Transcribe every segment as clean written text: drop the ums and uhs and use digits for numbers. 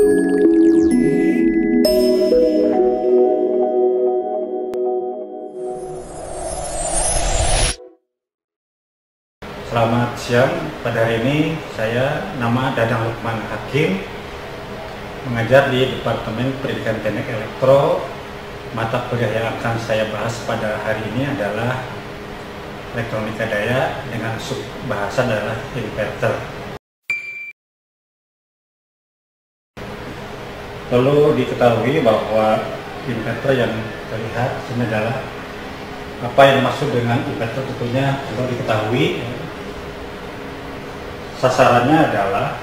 Selamat siang, pada hari ini saya nama Dadang Lukman Hakim, mengajar di Departemen Pendidikan Teknik Elektro. Mata kuliah yang akan saya bahas pada hari ini adalah elektronika daya dengan subbahasan adalah inverter. Perlu diketahui bahwa inverter yang terlihat ini adalah apa yang dimaksud dengan inverter, tentunya perlu diketahui. Sasarannya adalah,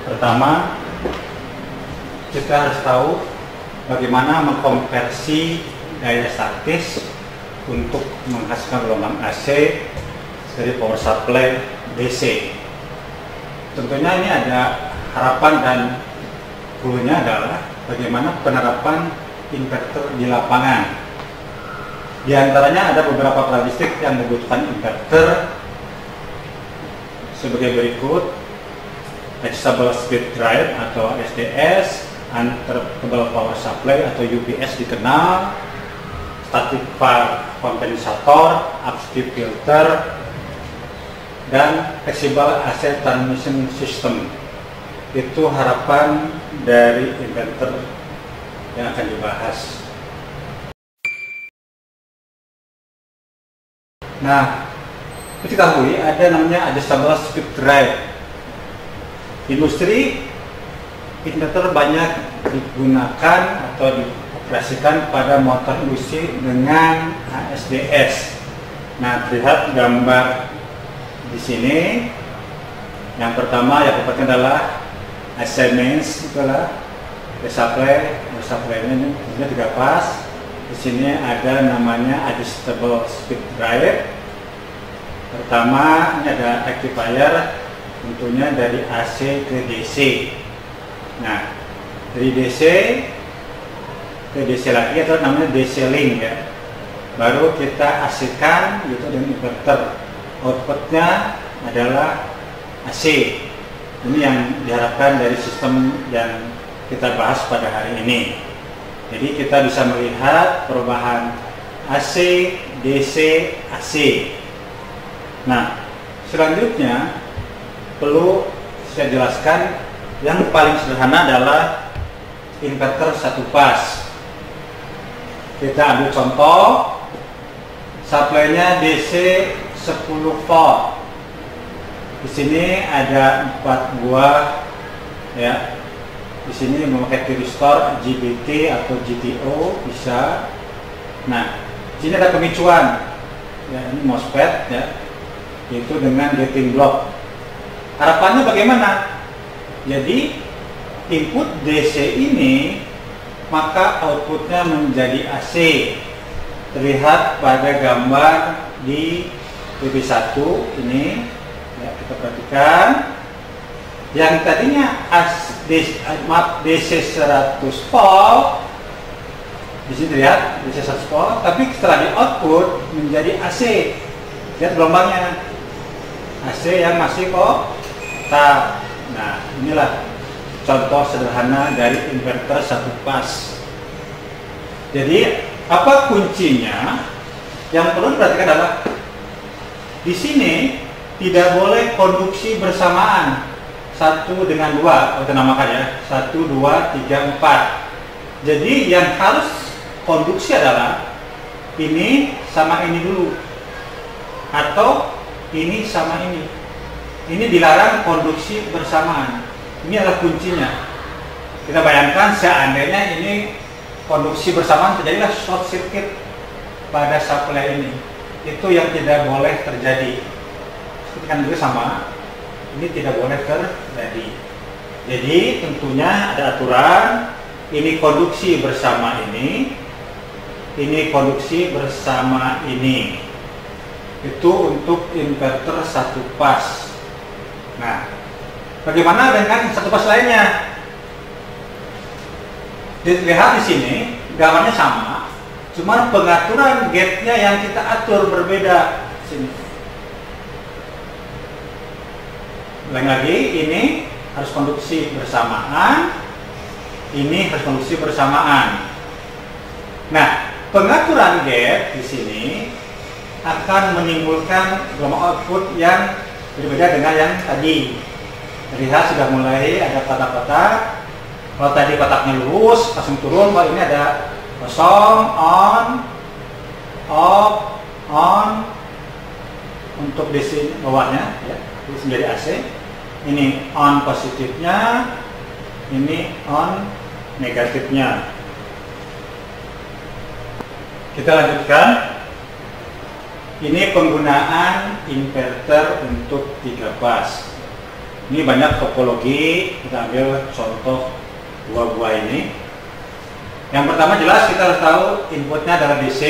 pertama, kita harus tahu bagaimana mengkonversi daya statis untuk menghasilkan gelombang AC dari power supply DC. Tentunya ini ada harapan dan hulunya adalah bagaimana penerapan inverter di lapangan. Di antaranya ada beberapa karakteristik yang membutuhkan inverter sebagai berikut: Adjustable Speed Drive atau SDS, Uninterruptible Power Supply atau UPS dikenal, Static Fire Compensator, Upstream Filter, dan Flexible AC Transmission System. Itu harapan dari inverter yang akan dibahas. Nah, diketahui ada namanya Adjustable Speed Drive. Industri inverter banyak digunakan atau dioperasikan pada motor industri dengan ASDS. Nah, terlihat gambar di sini. Yang pertama yang pertama adalah AC mains, itulah supply ini 3 pas. Di sini ada namanya Adjustable Speed Drive. Pertama, ini ada rectifier, tentunya dari AC ke DC. Nah, dari DC ke DC lagi atau namanya DC link ya. Baru kita AC-kan gitu dengan inverter. Outputnya adalah AC. Ini yang diharapkan dari sistem yang kita bahas pada hari ini. Jadi kita bisa melihat perubahan AC, DC, AC. Nah, selanjutnya perlu saya jelaskan yang paling sederhana adalah inverter satu pas. Kita ambil contoh, supply-nya DC 10 volt. Di sini ada 4 buah ya. Di sini memakai thyristor GBT atau GTO bisa. Nah, di sini ada pemicuan. Ya, ini MOSFET ya. Itu dengan gating block. Harapannya bagaimana? Jadi input DC ini maka outputnya menjadi AC. Terlihat pada gambar di TV1 ini ya, kita perhatikan. Yang tadinya DC 100 volt, di sini terlihat DC 100 volt, tapi setelah di output menjadi AC. Lihat gelombangnya, AC yang masih kotak. Nah, inilah contoh sederhana dari inverter satu pas. Jadi, apa kuncinya? Yang perlu diperhatikan adalah di sini tidak boleh konduksi bersamaan 1 dengan 2, kita namakan ya 1, 2, 3, 4. Jadi yang harus konduksi adalah ini sama ini dulu, atau ini sama ini. Ini dilarang konduksi bersamaan. Ini adalah kuncinya. Kita bayangkan seandainya ini konduksi bersamaan, terjadilah short circuit pada supply ini. Itu yang tidak boleh terjadi. Kan juga sama, ini tidak boleh terjadi. Jadi tentunya ada aturan. Ini konduksi bersama ini konduksi bersama ini. Itu untuk inverter satu pas. Nah, bagaimana dengan satu pas lainnya? Dilihat di sini gambarnya sama, cuma pengaturan gate-nya yang kita atur berbeda. Sini. Lain lagi, ini harus konduksi bersamaan. ini harus konduksi bersamaan. Nah, pengaturan gap di sini akan menimbulkan gelombang output yang berbeda dengan yang tadi. Terlihat sudah mulai ada kotak-kotak. Kalau tadi kotaknya lurus langsung turun, kalau ini ada kosong, on, off, on untuk DC bawahnya, ya, ini menjadi AC. Ini on positifnya, ini on negatifnya. Kita lanjutkan. Ini penggunaan inverter untuk 3 fase. Ini banyak topologi, kita ambil contoh buah-buah ini. Yang pertama jelas kita harus tahu inputnya adalah DC.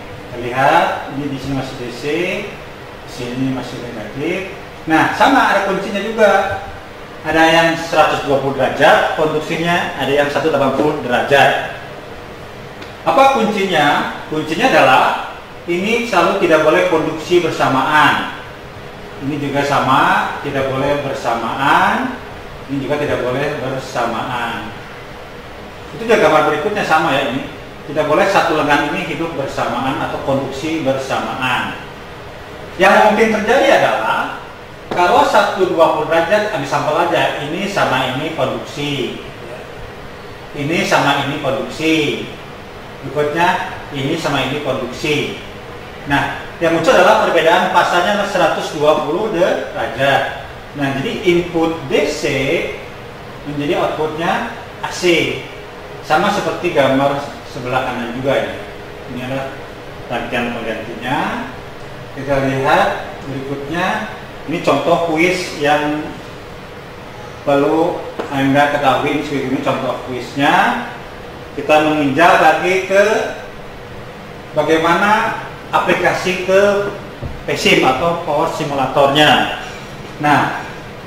Kita lihat ini di sini masih DC, di sini masih negatif. Nah, sama ada kuncinya juga. Ada yang 120 derajat konduksinya, ada yang 180 derajat. Apa kuncinya? Kuncinya adalah ini selalu tidak boleh konduksi bersamaan. Ini juga sama, tidak boleh bersamaan. Ini juga tidak boleh bersamaan. Itu juga gambar berikutnya sama ya ini. Tidak boleh satu lengan ini hidup bersamaan atau konduksi bersamaan. Yang mungkin terjadi adalah kalau 120 derajat, ambil sampel aja. Ini sama ini konduksi. Ini sama ini konduksi. Berikutnya ini sama ini konduksi. Nah, yang muncul adalah perbedaan fasanya 120 derajat. Nah, jadi input DC menjadi outputnya AC. Sama seperti gambar sebelah kanan juga ya. Ini adalah rangkaian penggantinya. Kita lihat berikutnya. Ini contoh kuis yang perlu Anda ketahui. Ini contoh kuisnya. Kita menginjak lagi ke bagaimana aplikasi ke PSIM atau power simulatornya. Nah,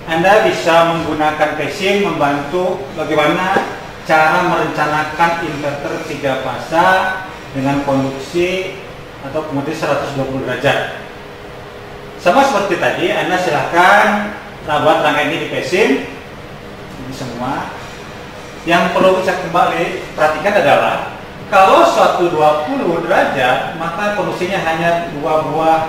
Anda bisa menggunakan PSIM membantu bagaimana cara merencanakan inverter 3 fase dengan konduksi atau kemudian 120 derajat. Sama seperti tadi, Anda silahkan buat rangkaian ini di PSIM. Ini semua. Yang perlu saya kembali perhatikan adalah kalau 120 derajat, maka konduksinya hanya 2 buah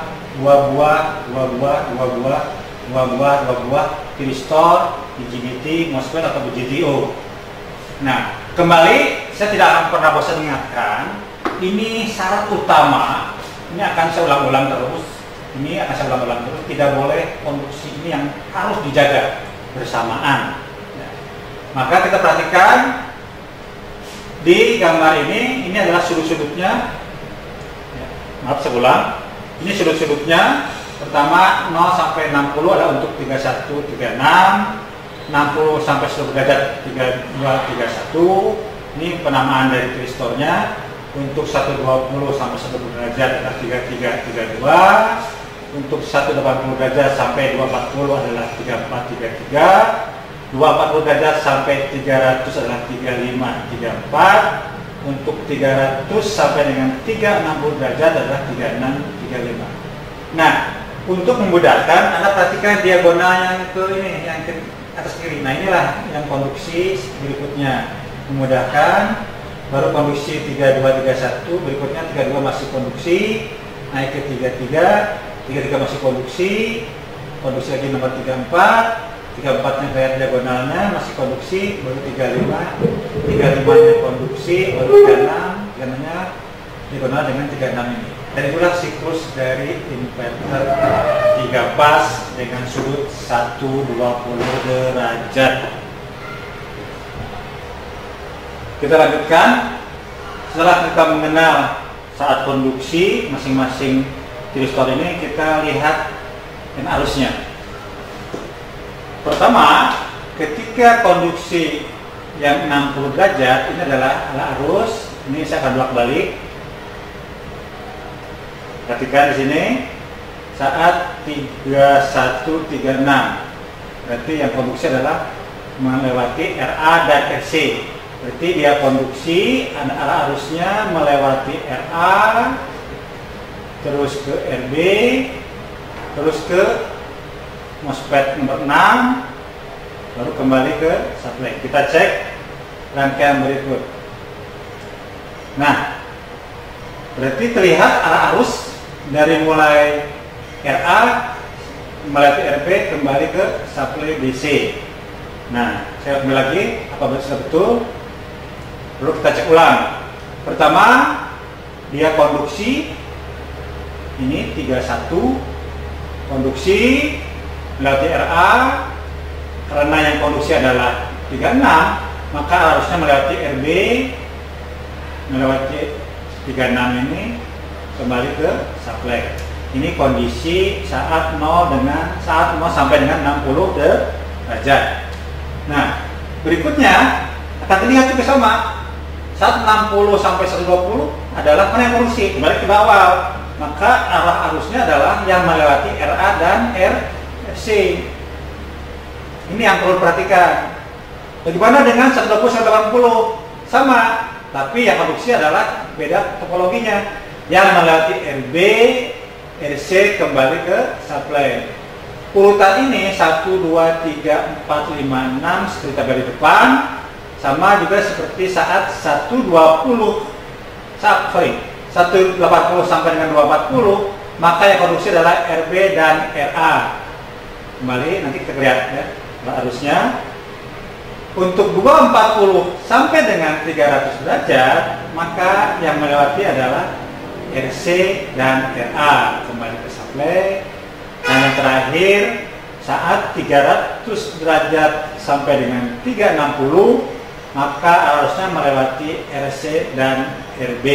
tiristor, IGBT, MOSFET atau BGTO. Nah, kembali saya tidak akan pernah bosan mengingatkan, ini syarat utama. Ini akan saya ulang-ulang terus. Tidak boleh konduksi ini yang harus dijaga bersamaan. Maka kita perhatikan di gambar ini adalah sudut-sudutnya. Maaf saya ulang. Ini sudut-sudutnya. Pertama 0 sampai 60 adalah untuk 31, 36, 60 sampai 100 derajat 32, 31. Ini penamaan dari tiristornya. Untuk 120 sampai 100 derajat adalah 33, 32. Untuk 180 derajat sampai 240 adalah 34, 33. 240 derajat sampai 300 adalah 35, 34. Untuk 300 sampai dengan 360 derajat adalah 36, 35. Nah, untuk memudahkan, Anda perhatikan diagonal yang ke ini, yang ke atas kiri. Nah, inilah yang konduksi berikutnya. Memudahkan, baru konduksi 32, 31, berikutnya 32 masih konduksi, naik ke 33, 33 masih konduksi lagi nomor 34. 34-nya kayak diagonalnya masih konduksi, baru 35, 35-nya konduksi, baru 36, 36-nya diagonal dengan 36 ini. Dan itulah siklus dari inverter 3 fase dengan sudut 120 derajat. Kita lanjutkan. Setelah kita mengenal saat konduksi masing-masing tiristor ini, kita lihat arusnya. Pertama, ketika konduksi yang 60 derajat ini adalah arus. Ini saya akan bolak-balik. Perhatikan di sini saat 3136. Berarti yang konduksi adalah melewati RA dan RC. Berarti dia konduksi, arusnya melewati RA, terus ke RB, terus ke MOSFET nomor 6, baru kembali ke supply. Kita cek rangkaian berikut. Nah, berarti terlihat arah arus dari mulai RA melewati RB kembali ke suplai DC. Nah, saya ulangi lagi, apabila sudah betul, perlu kita cek ulang. Pertama, dia konduksi, ini 31, konduksi melewati RA, karena yang konduksi adalah 36, maka harusnya melewati RB, melewati 36 ini kembali ke suplai. Ini kondisi saat 0 sampai dengan 60 derajat. Nah, berikutnya akan terlihat juga sama. Saat 60 sampai 120 adalah mana yang konduksi, kembali ke bawah. Maka arah arusnya adalah yang melewati RA dan RC. Ini yang perlu perhatikan. Bagaimana dengan 120 sampai 80? Sama, tapi yang konduksi adalah beda topologinya. Yang melewati RB, RC kembali ke suplai. Urutan ini 1, 2, 3, 4, 5, 6 seperti tabel di depan. Sama juga seperti saat 180 sampai dengan 240, maka yang konduksi adalah RB dan RA. Kembali nanti kita lihat ya arusnya. Untuk 240 sampai dengan 300 derajat, maka yang melewati adalah RC dan RA kembali ke suplai. Dan yang terakhir saat 300 derajat sampai dengan 360, maka arusnya melewati RC dan RB.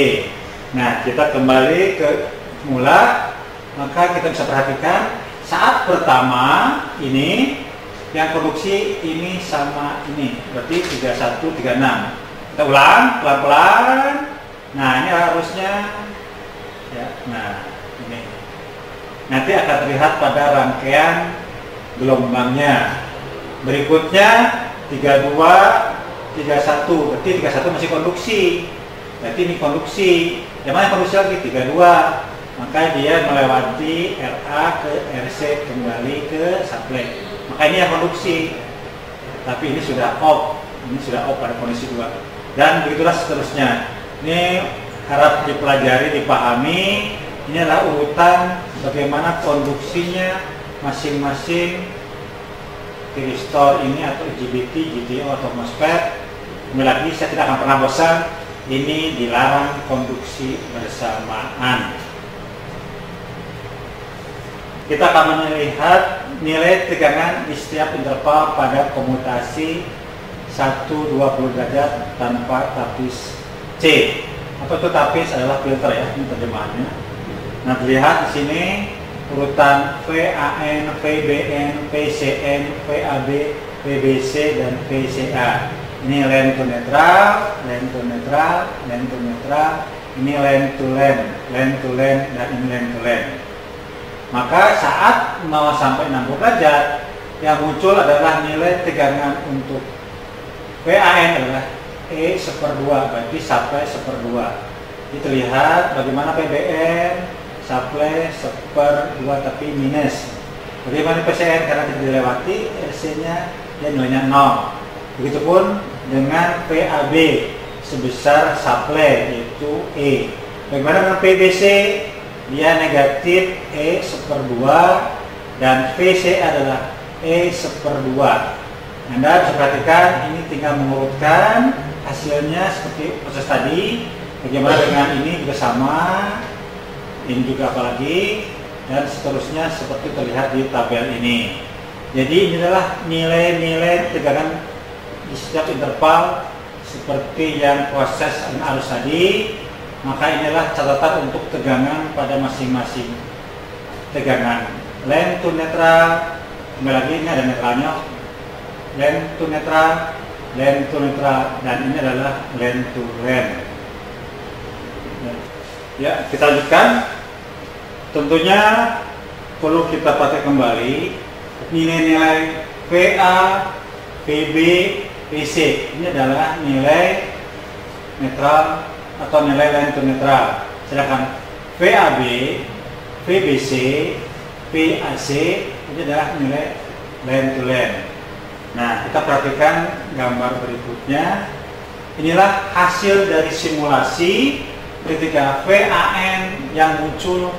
Nah, kita kembali ke mula, maka kita bisa perhatikan saat pertama ini yang konduksi ini sama ini, berarti 31, 36. Kita ulang pelan-pelan. Nah, ini arusnya ya. Nah, ini nanti akan terlihat pada rangkaian gelombangnya. Berikutnya 32, 31, berarti 31 masih konduksi. Berarti ini konduksi. Yang mana konduksi lagi? 32. Maka dia melewati RA ke RC kembali ke suplai. Maka ini yang konduksi. Tapi ini sudah off. Ini sudah off pada kondisi 2. Dan begitulah seterusnya. Ini harap dipelajari, dipahami. Ini adalah urutan bagaimana konduksinya masing-masing tiristor ini atau IGBT, GTO atau MOSFET. Kembali lagi, saya tidak akan pernah bosan. Ini dilarang konduksi bersamaan. Kita akan melihat nilai tegangan di setiap interval pada komutasi 120 derajat tanpa tapis C. Apa itu tapis? Adalah filter ya, ini terjemahannya. Nah, terlihat di sini urutan VAN, VBN, VCN, VAB, VBC dan VCA. Ini line to netral, line to netral, line to netral. Ini line to line, line to line, dan ini line to line. Maka saat 0 sampai 60 derajat, yang muncul adalah nilai tegangan untuk VAN adalah E/2, berarti suplai 1/2. Ini terlihat bagaimana PBN suplai 1/2 tapi minus. Bagaimana PCN karena tidak dilewati, RC-nya dia nilainya 0. Begitupun dengan PAB sebesar suplai yaitu E. Bagaimana dengan PBC? Dia negatif E/2 dan VC adalah E/2. Anda bisa perhatikan ini tinggal mengurutkan hasilnya seperti proses tadi. Bagaimana dengan ini juga sama, ini juga apalagi, dan seterusnya seperti terlihat di tabel ini. Jadi ini adalah nilai-nilai tegangan di setiap interval seperti yang proses arus tadi. Maka inilah catatan untuk tegangan pada masing-masing tegangan. Line to netral, kembali lagi ini ada netralnya. Line to netral, line to netral, dan ini adalah line to line. Ya, kita lanjutkan. Tentunya perlu kita pakai kembali nilai-nilai VA, VB, VC. Ini adalah nilai netral atau nilai line to netral. Sedangkan VAB, VBC, VAC ini adalah nilai line to line. Nah, kita perhatikan gambar berikutnya. Inilah hasil dari simulasi ketika VAN yang muncul,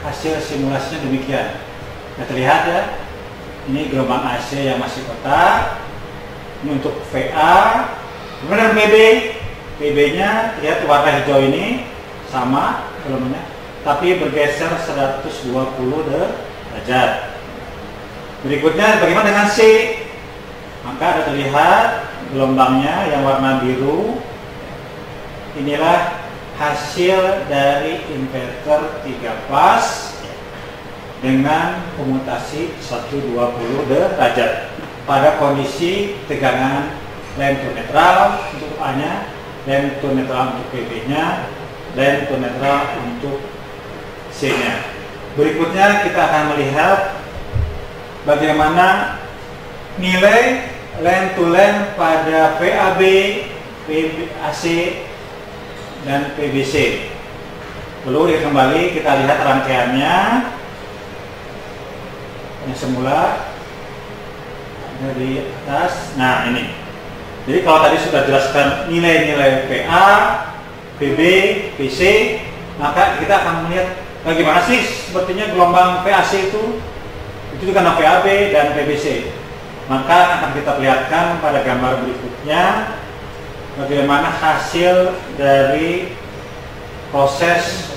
hasil simulasinya demikian. Nah, terlihat ya, ini gelombang AC yang masih kotak. Ini untuk VA. Kemudian PB, PB-nya terlihat warna hijau ini sama gelombangnya, tapi bergeser 120 derajat. Berikutnya bagaimana dengan C? Maka ada terlihat gelombangnya yang warna biru. Inilah hasil dari inverter 3 fase dengan komutasi 120 derajat pada kondisi tegangan lamp to netral untuk A-nya, lamp to netral untuk PB-nya, lamp to netral untuk C-nya. Berikutnya kita akan melihat bagaimana nilai lamp to lamp pada VAB, VAC, dan PBC. Perlu kembali kita lihat rangkaiannya yang semula dari atas. Nah, ini. Jadi kalau tadi sudah jelaskan nilai-nilai PA, PB, PC, maka kita akan melihat bagaimana sih sepertinya gelombang VAC itu karena VAB dan PBC. Maka akan kita perlihatkan pada gambar berikutnya bagaimana hasil dari proses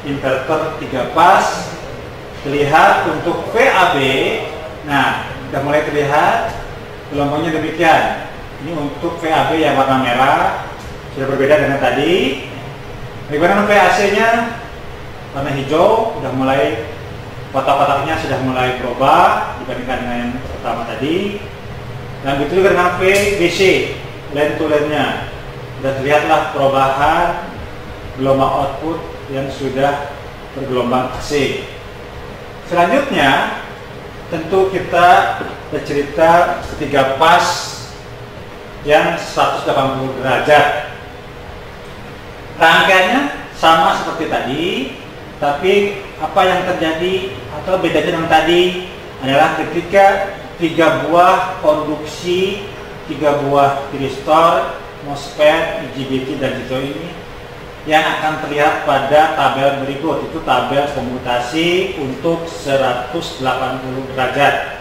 inverter 3 fase. Terlihat untuk VAB, nah sudah mulai terlihat gelombangnya demikian. Ini untuk VAB yang warna merah, sudah berbeda dengan tadi. Bagaimana VAC-nya? Warna hijau, sudah mulai kotak-kotaknya sudah mulai berubah dibandingkan dengan yang pertama tadi. Dan begitu juga dengan VBC, line to line-nya. Sudah terlihatlah perubahan gelombang output yang sudah bergelombang AC. Selanjutnya, tentu kita bercerita 3 fase yang 180 derajat. Rangkaiannya sama seperti tadi, tapi apa yang terjadi atau bedanya dengan tadi adalah ketika 3 buah konduksi, 3 buah tiristor, MOSFET, IGBT, dan GTO ini yang akan terlihat pada tabel berikut. Itu tabel komutasi untuk 180 derajat.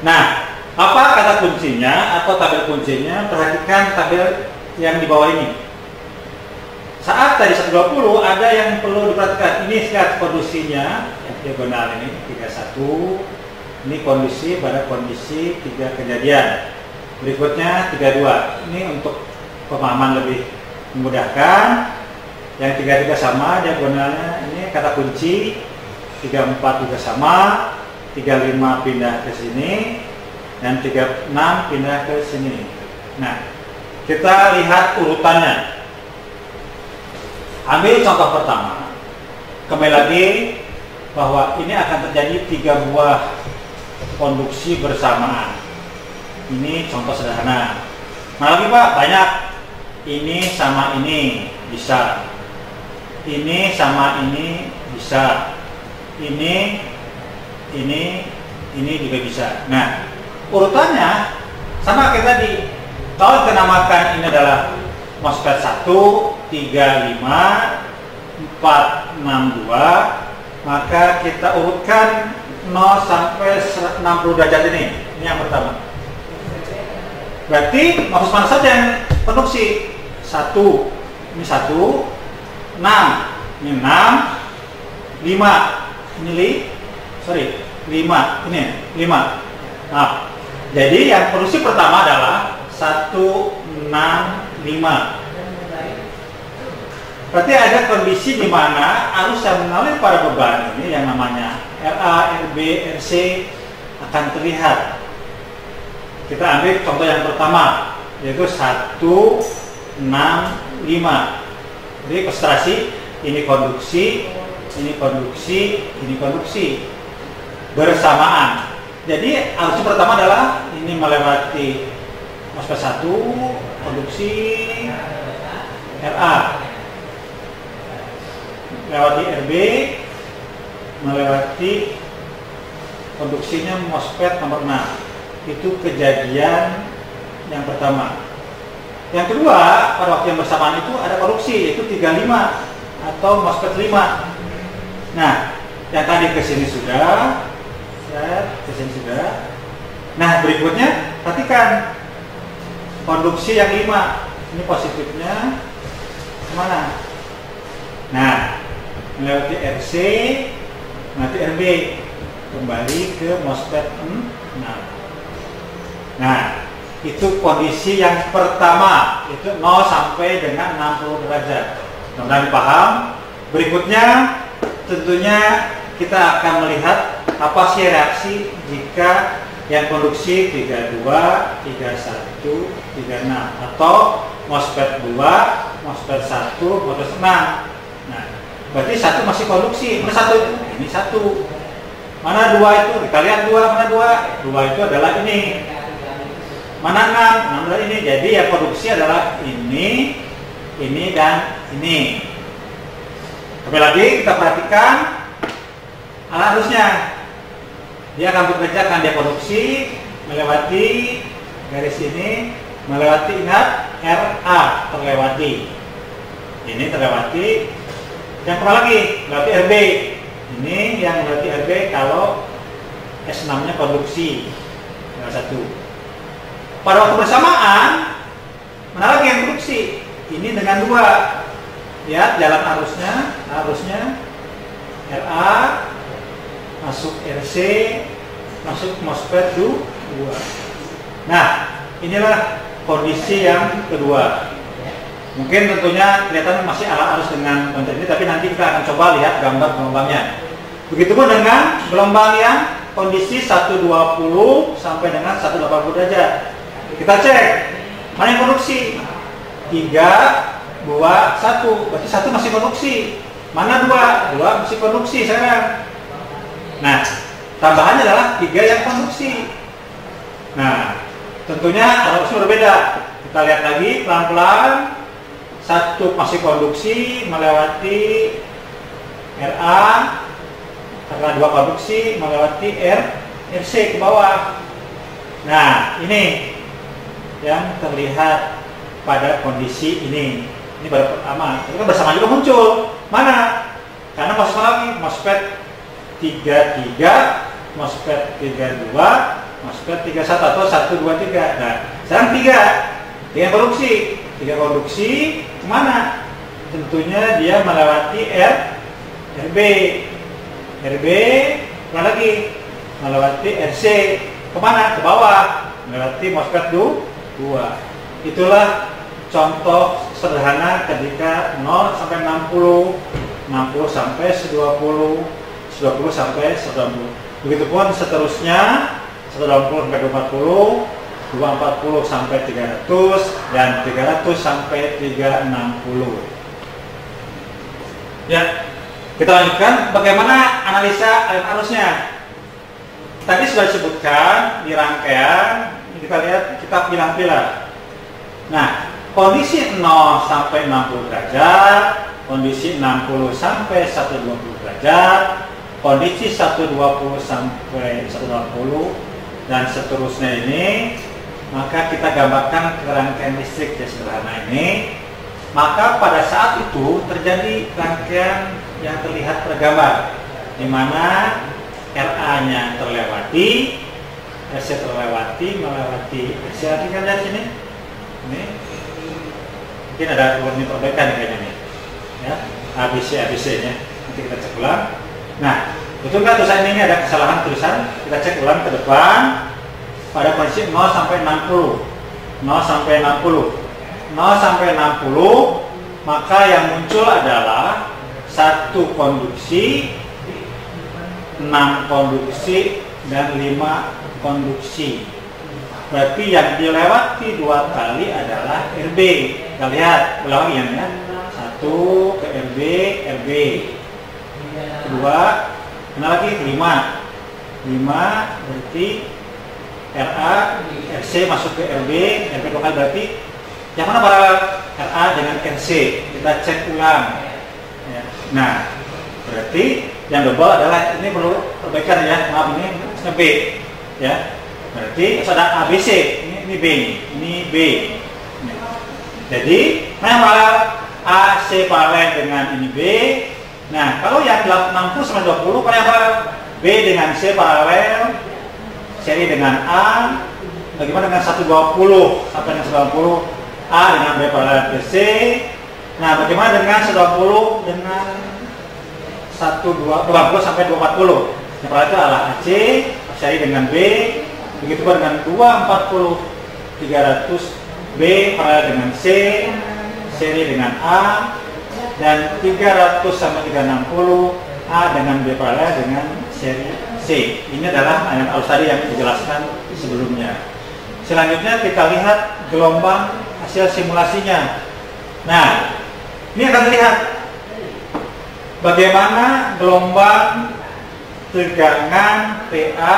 Nah, apa kata kuncinya atau tabel kuncinya? Perhatikan tabel yang di bawah ini. Saat tadi 120 ada yang perlu diperhatikan. Ini lihat kondisinya yang diagonal ini 31. Ini kondisi pada kondisi 3 kejadian. Berikutnya 32. Ini untuk pemahaman lebih memudahkan. Yang 33 sama diagonalnya, ini kata kunci. 34 juga sama. 35 pindah ke sini dan 36 pindah ke sini. Nah, kita lihat urutannya. Ambil contoh pertama. Kembali lagi bahwa ini akan terjadi 3 buah konduksi bersamaan. Ini contoh sederhana. Nah, lagi Pak, banyak. Ini sama ini bisa. Ini sama ini bisa. Ini juga bisa. Nah, urutannya sama kayak tadi. Kalau kita namakan ini adalah MOSFET 1, 3, 5, 4, 6, 2, maka kita urutkan 0 sampai 60 derajat ini. Ini yang pertama. Berarti maksud mana saja yang produksi? 1, ini 1, 6, ini 6, 5, ini 5, ini 5. Nah, jadi yang produksi pertama adalah 1, 6, 5. Berarti ada kondisi di mana arus yang mengalir pada beban ini yang namanya RA, RB, RC akan terlihat. Kita ambil contoh yang pertama, yaitu 1, 6, 5. Jadi konsentrasi, ini konduksi, ini konduksi, ini konduksi bersamaan. Jadi arus pertama adalah ini melewati MOSFET 1, konduksi RA, melewati RB, melewati konduksinya MOSFET nomor 6. Itu kejadian yang pertama. Yang kedua, pada waktu yang bersamaan itu ada produksi, yaitu 35 atau MOSFET 5. Nah, yang tadi ke sini sudah, ke sini sudah. Nah, berikutnya perhatikan konduksi yang 5. Ini positifnya kemana? Nah, melewati RC, melewati RB, kembali ke MOSFET 6. Nah, itu kondisi yang pertama, itu 0 sampai dengan 60 derajat. Mudah-mudahan paham. Berikutnya tentunya kita akan melihat apa sih reaksi jika yang konduksi 32, 31, 36 atau MOSFET 2, MOSFET 1, MOSFET 6. Nah, berarti 1 masih konduksi. Mana 1 itu? Ini 1. Mana 2 itu? Kita lihat 2, mana 2? 2 itu adalah ini. Mana 6? 6 adalah ini. Jadi yang produksi adalah ini dan ini. Kembali lagi kita perhatikan arusnya. Dia akan bekerja, akan dia produksi melewati garis ini, melewati, ingat, RA terlewati. Ini terlewati. Yang pertama lagi melewati RB. Ini yang melewati RB kalau S6-nya produksi. Salah satu. Pada waktu bersamaan, mana lagi yang produksi? Ini dengan 2. Lihat jalan arusnya RA masuk RC, masuk MOSFET 2. Nah, inilah kondisi yang kedua. Mungkin tentunya kelihatan masih arus dengan konten ini, tapi nanti kita akan coba lihat gambar gelombangnya. Begitupun dengan gelombang yang kondisi 120 sampai dengan 180 derajat. Kita cek mana yang produksi. 3, 2, 1. Berarti 1 masih produksi. Mana 2? 2 masih produksi sekarang. Nah, tambahannya adalah 3 yang konduksi. Nah, tentunya arusnya berbeda. Kita lihat lagi pelan-pelan. 1 masih konduksi melewati RA, karena 2 konduksi melewati RC ke bawah. Nah, ini yang terlihat pada kondisi ini. Ini baru pertama. Ini kan bersama juga muncul. Mana? Karena masuk lagi MOSFET 33, MOSFET 32, MOSFET 31 atau 1, 2, 3. Nah, sekarang 3 produksi. 3 konduksi kemana? Tentunya dia melewati RB. RB mana lagi? Melewati RC. Kemana? Ke bawah. Melewati MOSFET 2. Itulah contoh sederhana ketika 0 sampai 60, 60 sampai 120, 120 sampai 120. Begitupun seterusnya 120 sampai 240, 240 sampai 300, dan 300 sampai 360. Ya, kita lanjutkan bagaimana analisa aliran arusnya. Tadi sudah disebutkan di rangkaian, kita lihat, kita pilah-pilah. Nah, kondisi 0 sampai 60 derajat, kondisi 60 sampai 120 derajat, kondisi 120 sampai 180, dan seterusnya ini, maka kita gambarkan rangkaian listrik yang sederhana ini. Maka pada saat itu terjadi rangkaian yang terlihat tergambar, di mana RA-nya terlewati, RC terlewati, melewati RC. Kan lihat sini. Ini mungkin ada warna perbaikan kayaknya nih, ya, ABC-nya. Nanti kita cek ulang. Nah, betul kan tulisan ini ada kesalahan tulisan? Kita cek ulang ke depan pada kondisi 0 sampai 60, 0 sampai 60, 0 sampai 60, maka yang muncul adalah 1 konduksi, 6 konduksi, dan 5 konduksi. Berarti yang dilewati 2 kali adalah RB. Kita lihat ulang ya, 1 ke RB, RB. Kedua, mana lagi? 5. 5 berarti RA, RC masuk ke RB, RB 2 kali berarti yang mana para RA dengan RC? Kita cek ulang. Ya. Nah, berarti yang double adalah ini perlu perbaikan ya. Maaf, ini B, ya. Berarti ada ABC, ini B, ini B. Jadi, yang paralel AC paralel dengan ini B. Nah, kalau yang 60 sama 20, yang paralel B dengan C paralel, seri dengan A. Bagaimana dengan 120 sampai dengan 120, A dengan B paralel ke C. Nah, bagaimana dengan 120 dengan 220 sampai 240? Yang paralel itu adalah AC, seri dengan B. Begitu pula dengan 240, 300 B paralel dengan C, seri dengan A, dan 300 sampai 360 A dengan B paralel dengan seri C. Ini adalah ayat arus tadi yang dijelaskan sebelumnya. Selanjutnya kita lihat gelombang hasil simulasinya. Nah, ini akan terlihat bagaimana gelombang tegangan PA,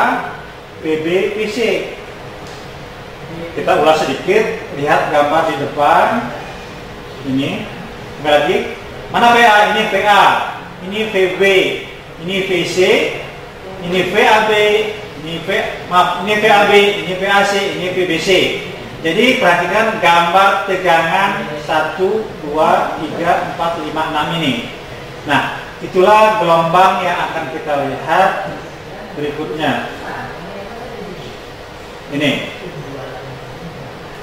PB, PC. Kita ulas sedikit, lihat gambar di depan. Ini, kembali lagi. Mana PA? Ini PA, ini VB, ini VC, ini VAB, ini VAB, ini VAC, ini VBC. Jadi perhatikan gambar tegangan 1, 2, 3, 4, 5, 6 ini. Nah, itulah gelombang yang akan kita lihat berikutnya. Ini.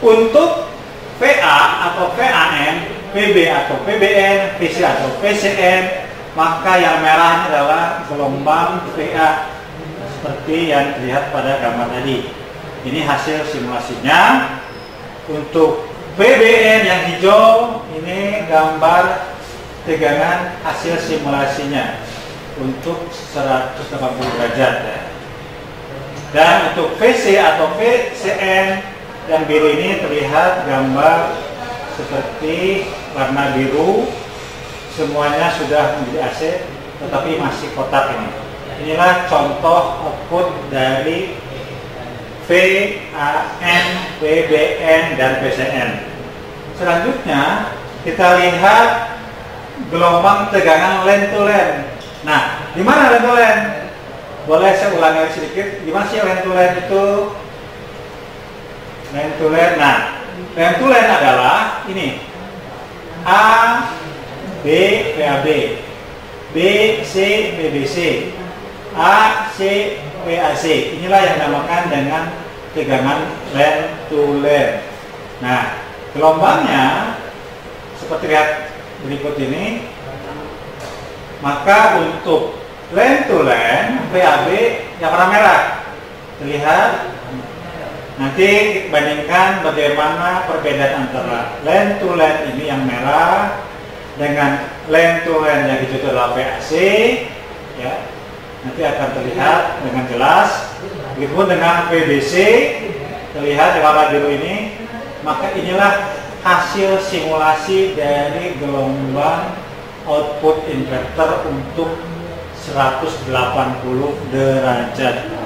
Untuk VA atau VAN, PB atau PBN, PC atau PCN, maka yang merah ini adalah gelombang VA seperti yang terlihat pada gambar tadi. Ini hasil simulasinya. Untuk PBN yang hijau, ini gambar tegangan hasil simulasinya untuk 180 derajat ya. Dan untuk VC atau VCN yang biru ini terlihat gambar seperti warna biru, semuanya sudah menjadi AC tetapi masih kotak ini. Inilah contoh output dari VAN, PBN, dan PCN. Selanjutnya kita lihat gelombang tegangan line to line. Nah, di mana line to line? Boleh saya ulangi lagi sedikit. Gimana sih line to line itu? Line to line. Nah, line to line adalah ini: A, B, VAB, B, C, BBC, A, C, VAC. Inilah yang dinamakan dengan tegangan line to line. Nah, gelombangnya seperti lihat berikut ini. Maka untuk line to line VAB yang warna merah terlihat. Nanti bandingkan bagaimana perbedaan antara line to line ini yang merah dengan line to line yang hijau adalah VAC ya. Nanti akan terlihat dengan jelas. Begitupun dengan PBC terlihat di warna biru ini. Maka inilah hasil simulasi dari gelombang output inverter untuk 180 derajat.